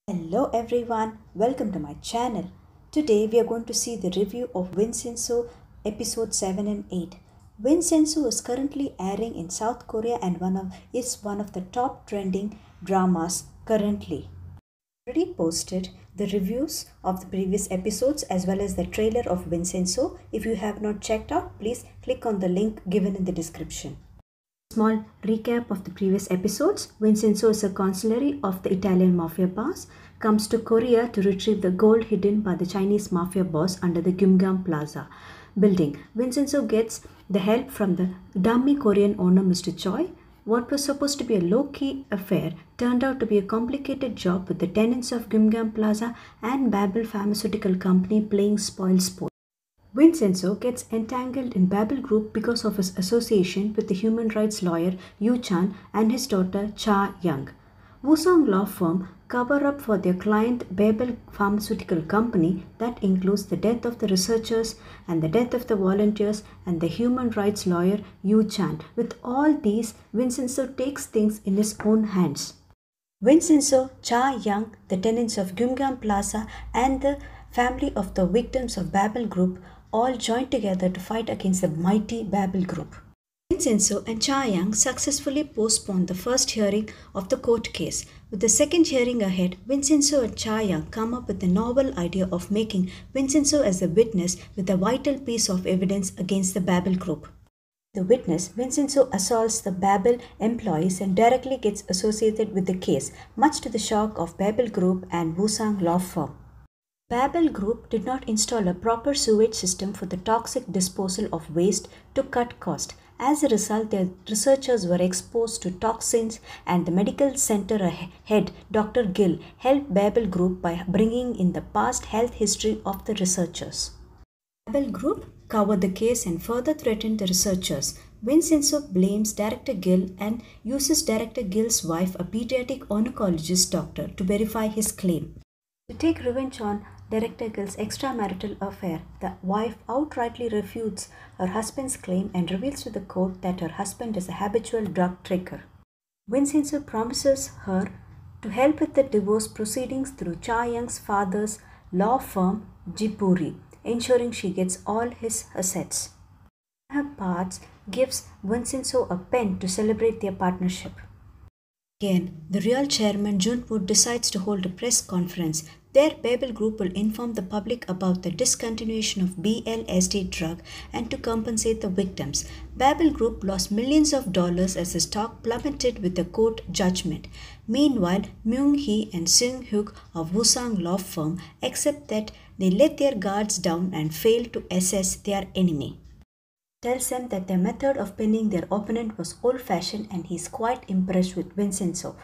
Hello everyone, welcome to my channel. Today we are going to see the review of Vincenzo episode 7 and 8. Vincenzo is currently airing in South Korea and is one of the top trending dramas currently. I already posted the reviews of the previous episodes as well as the trailer of Vincenzo. If you have not checked out, please click on the link given in the description. Small recap of the previous episodes. Vincenzo is a consigliere of the Italian mafia boss, comes to Korea to retrieve the gold hidden by the Chinese mafia boss under the Gyeongbokgung Plaza building. Vincenzo gets the help from the dummy Korean owner Mr. Choi. What was supposed to be a low-key affair turned out to be a complicated job with the tenants of Gyeongbokgung Plaza and Babel Pharmaceutical Company playing spoilsport. Vincenzo gets entangled in Babel Group because of his association with the human rights lawyer Yu Chan and his daughter Cha Young. Wusong law firm cover up for their client Babel Pharmaceutical Company that includes the death of the researchers and the death of the volunteers and the human rights lawyer Yu Chan. With all these, Vincenzo takes things in his own hands. Vincenzo, Cha Young, the tenants of Gyeongbokgung Plaza and the family of the victims of Babel Group all joined together to fight against the mighty Babel Group. Vincenzo and Cha Young successfully postponed the first hearing of the court case. With the second hearing ahead, Vincenzo and Cha Young come up with the novel idea of making Vincenzo as a witness with a vital piece of evidence against the Babel Group. The witness, Vincenzo assaults the Babel employees and directly gets associated with the case, much to the shock of Babel Group and Wusong law firm. Babel Group did not install a proper sewage system for the toxic disposal of waste to cut cost. As a result, their researchers were exposed to toxins, and the medical center head, Dr. Gill, helped Babel Group by bringing in the past health history of the researchers. Babel Group covered the case and further threatened the researchers. Vincenzo blames Director Gill and uses Director Gill's wife, a pediatric oncologist doctor, to verify his claim. To take revenge on Director Gill's extramarital affair, the wife outrightly refutes her husband's claim and reveals to the court that her husband is a habitual drug taker. Vincenzo promises her to help with the divorce proceedings through Cha Young's father's law firm, Jipuri, ensuring she gets all his assets. Her parts gives Vincenzo a pen to celebrate their partnership. Again, the real chairman Junwood decides to hold a press conference. There, Babel Group will inform the public about the discontinuation of BLSD drug and to compensate the victims. Babel Group lost millions of dollars as the stock plummeted with the court judgment. Meanwhile, Myung-hee and Seung-hyuk of Wusong law firm accept that they let their guards down and fail to assess their enemy. Tells them that their method of pinning their opponent was old-fashioned and he is quite impressed with Vincenzo.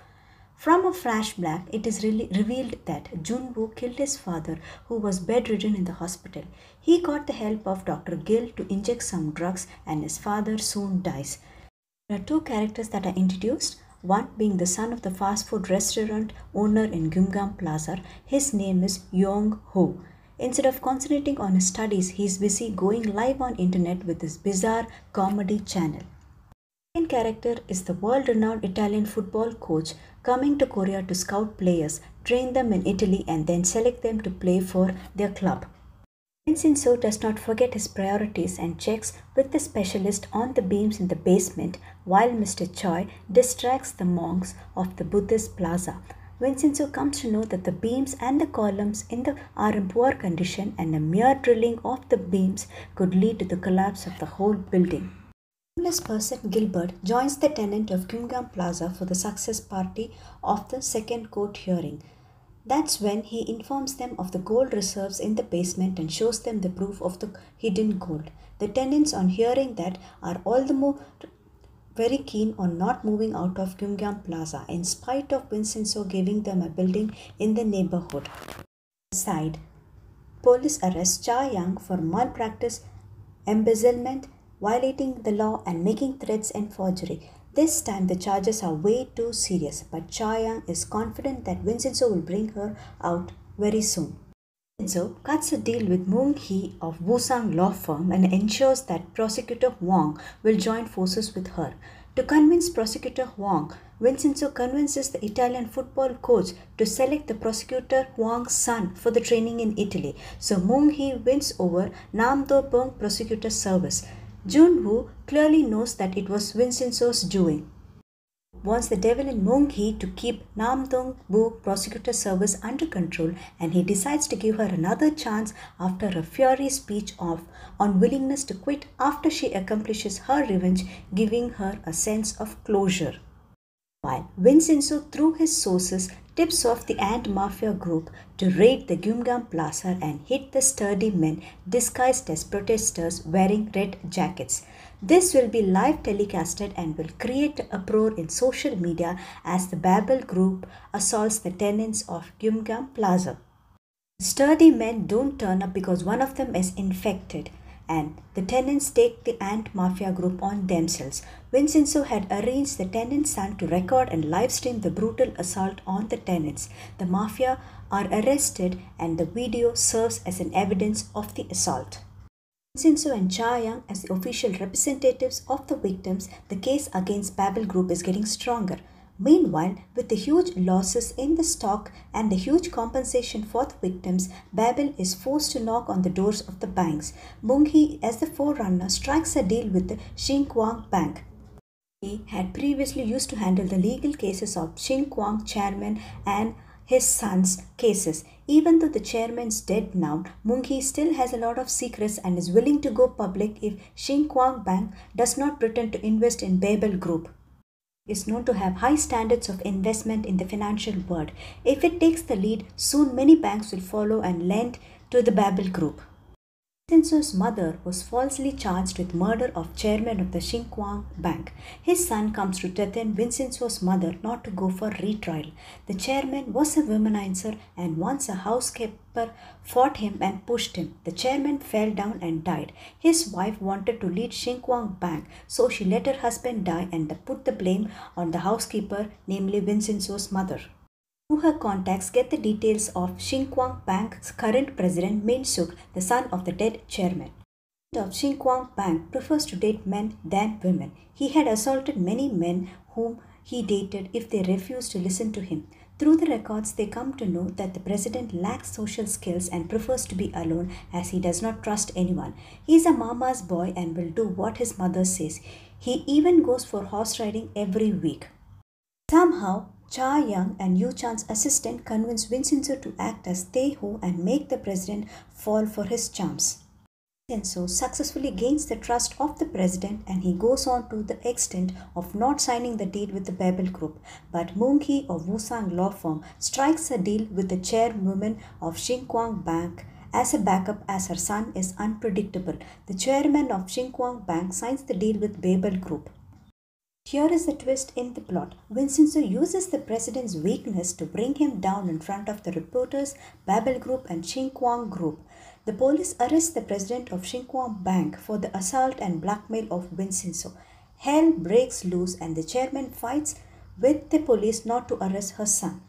From a flashback, it is revealed that Junwoo killed his father who was bedridden in the hospital. He got the help of Dr. Gill to inject some drugs and his father soon dies. There are two characters that are introduced, one being the son of the fast food restaurant owner in Gyeongbokgung Plaza. His name is Yong-ho. Instead of concentrating on his studies, he is busy going live on internet with his bizarre comedy channel. The second character is the world-renowned Italian football coach coming to Korea to scout players, train them in Italy and then select them to play for their club. Vincenzo does not forget his priorities and checks with the specialist on the beams in the basement while Mr. Choi distracts the monks of the Buddhist plaza. Vincenzo comes to know that the beams and the columns are in poor condition and a mere drilling of the beams could lead to the collapse of the whole building. The homeless person Gilbert joins the tenant of Gyeongbokgung Plaza for the success party of the second court hearing. That's when he informs them of the gold reserves in the basement and shows them the proof of the hidden gold. The tenants, on hearing that, are all the more very keen on not moving out of Gyeongbokgung Plaza in spite of Vincenzo giving them a building in the neighborhood. Aside, police arrest Cha Young for malpractice, embezzlement, violating the law and making threats and forgery. This time the charges are way too serious, but Cha Young is confident that Vincenzo will bring her out very soon. Vincenzo cuts a deal with Myung-hee of Wusong law firm and ensures that prosecutor Wong will join forces with her. To convince prosecutor Huang, Vincenzo convinces the Italian football coach to select the prosecutor Huang's son for the training in Italy, so Moon-hee wins over Nam Do-bong prosecutor service. Jun-woo clearly knows that it was Vincenzo's doing. Wants the devil in Moon-hee to keep Nam Dong-boo prosecutor service under control, and he decides to give her another chance after a fiery speech on willingness to quit after she accomplishes her revenge, giving her a sense of closure. While Vincenzo, through his sources, tips off the Ant Mafia group to raid the Gyeongbang Plaza and hit the sturdy men disguised as protesters wearing red jackets. This will be live telecasted and will create an uproar in social media as the Babel group assaults the tenants of Gyeongbang Plaza. The sturdy men don't turn up because one of them is infected, and the tenants take the Ant Mafia group on themselves. Vincenzo had arranged the tenant's son to record and livestream the brutal assault on the tenants. The Mafia are arrested and the video serves as an evidence of the assault. Vincenzo and Cha-young as the official representatives of the victims, the case against Babel Group is getting stronger. Meanwhile, with the huge losses in the stock and the huge compensation for the victims, Babel is forced to knock on the doors of the banks. Moon-hee, as the forerunner, strikes a deal with the Shinkwang Bank. He had previously used to handle the legal cases of Shinkwang chairman and his son's cases. Even though the chairman's dead now, Moon-hee still has a lot of secrets and is willing to go public if Shinkwang Bank does not pretend to invest in Babel Group. Is known to have high standards of investment in the financial world. If it takes the lead, soon many banks will follow and lend to the Babel Group. Vincenzo's mother was falsely charged with murder of chairman of the Shinkwang Bank. His son comes to threaten Vincenzo's mother not to go for retrial. The chairman was a womanizer and once a housekeeper fought him and pushed him. The chairman fell down and died. His wife wanted to lead Shinkwang Bank, so she let her husband die and put the blame on the housekeeper, namely Vincenzo's mother. Through her contacts, get the details of Shinkwang Bank's current president Min-suk, the son of the dead chairman. The president of Shinkwang Bank prefers to date men than women. He had assaulted many men whom he dated if they refused to listen to him. Through the records, they come to know that the president lacks social skills and prefers to be alone as he does not trust anyone. He is a mama's boy and will do what his mother says. He even goes for horse riding every week. Somehow, Cha-young and Yu Chan's assistant convince Vincenzo to act as Tae-ho and make the president fall for his charms. Vincenzo successfully gains the trust of the president and he goes on to the extent of not signing the deal with the Babel Group. But Moon-hee of Woo-sang law firm strikes a deal with the chairwoman of Shinkwang Bank as a backup as her son is unpredictable. The chairman of Shinkwang Bank signs the deal with Babel Group. Here is the twist in the plot. Vincenzo uses the president's weakness to bring him down in front of the reporters, Babel Group and Shinkwang Group. The police arrest the president of Shinkwang Bank for the assault and blackmail of Vincenzo. Hell breaks loose and the chairman fights with the police not to arrest her son.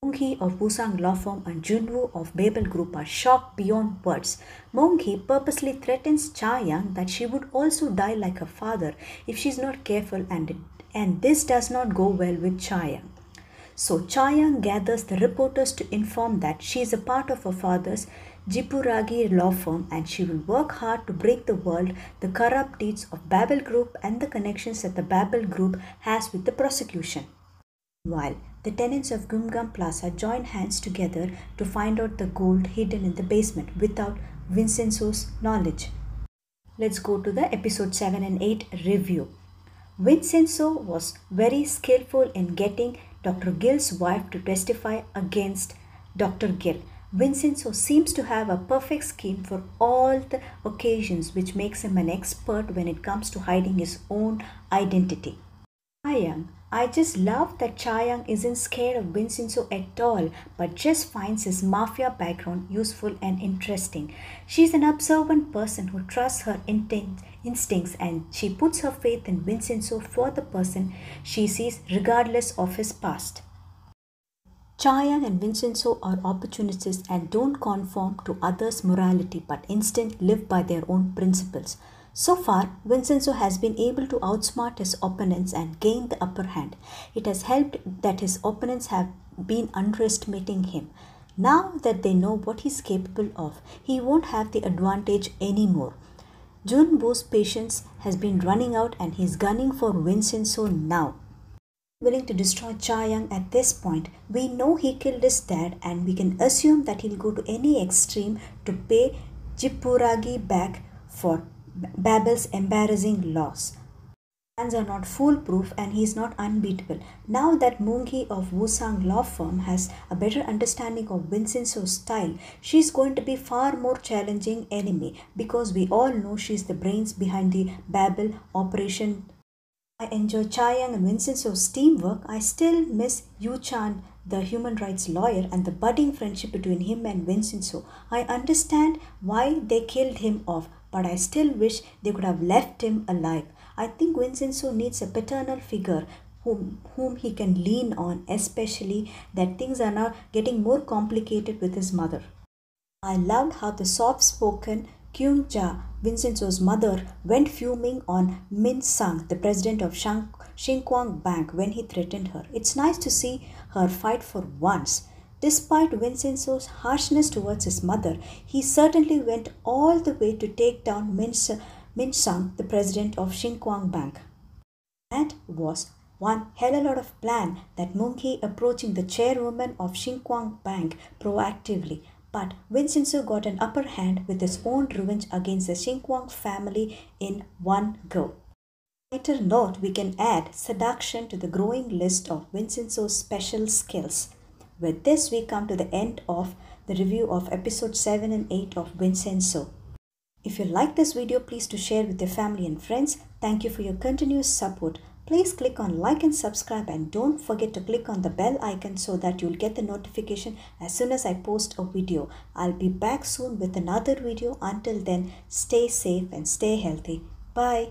Moon-hee of Woo-sang law firm and Jun-woo of Babel Group are shocked beyond words. Moon-hee purposely threatens Cha-young that she would also die like her father if she is not careful, and this does not go well with Cha-young. So Cha-young gathers the reporters to inform that she is a part of her father's Jipuragi law firm and she will work hard to break the world the corrupt deeds of Babel Group and the connections that the Babel Group has with the prosecution. While the tenants of Gyeongbang Plaza join hands together to find out the gold hidden in the basement without Vincenzo's knowledge. Let's go to the episode 7 and 8 review. Vincenzo was very skillful in getting Dr. Gill's wife to testify against Dr. Gill. Vincenzo seems to have a perfect scheme for all the occasions, which makes him an expert when it comes to hiding his own identity. I just love that Cha-young isn't scared of Vincenzo at all, but just finds his mafia background useful and interesting. She's an observant person who trusts her instincts and she puts her faith in Vincenzo for the person she sees regardless of his past. Cha-young and Vincenzo are opportunists and don't conform to others' morality but instead live by their own principles. So far, Vincenzo has been able to outsmart his opponents and gain the upper hand. It has helped that his opponents have been underestimating him. Now that they know what he's capable of, he won't have the advantage anymore. Junbo's patience has been running out and he's gunning for Vincenzo now. Willing to destroy Cha-young at this point, we know he killed his dad and we can assume that he'll go to any extreme to pay Jipuragi back for Babel's embarrassing loss. Plans are not foolproof and he is not unbeatable. Now that Moongi of Wusang law firm has a better understanding of Vincenzo's style, she's going to be far more challenging enemy because we all know she's the brains behind the Babel operation. I enjoy Cha-young and Vincenzo's teamwork. I still miss Yu Chan, the human rights lawyer, and the budding friendship between him and Vincenzo. I understand why they killed him off, but I still wish they could have left him alive. I think Vincenzo needs a paternal figure whom he can lean on, especially that things are now getting more complicated with his mother. I loved how the soft-spoken Kyung Ja, Vincenzo's mother, went fuming on Min Sang, the president of Shinkwang Bank, when he threatened her. It's nice to see her fight for once. Despite Vincenzo's harshness towards his mother, he certainly went all the way to take down Min Sang, the president of Shinkwang Bank. That was one hell of a lot of plan that Moongi approaching the chairwoman of Shinkwang Bank proactively. But Vincenzo got an upper hand with his own revenge against the Shinkwang family in one go. Later note, we can add seduction to the growing list of Vincenzo's special skills. With this, we come to the end of the review of episode 7 and 8 of Vincenzo. If you like this video, please do share with your family and friends. Thank you for your continuous support. Please click on like and subscribe and don't forget to click on the bell icon so that you'll get the notification as soon as I post a video. I'll be back soon with another video. Until then, stay safe and stay healthy. Bye.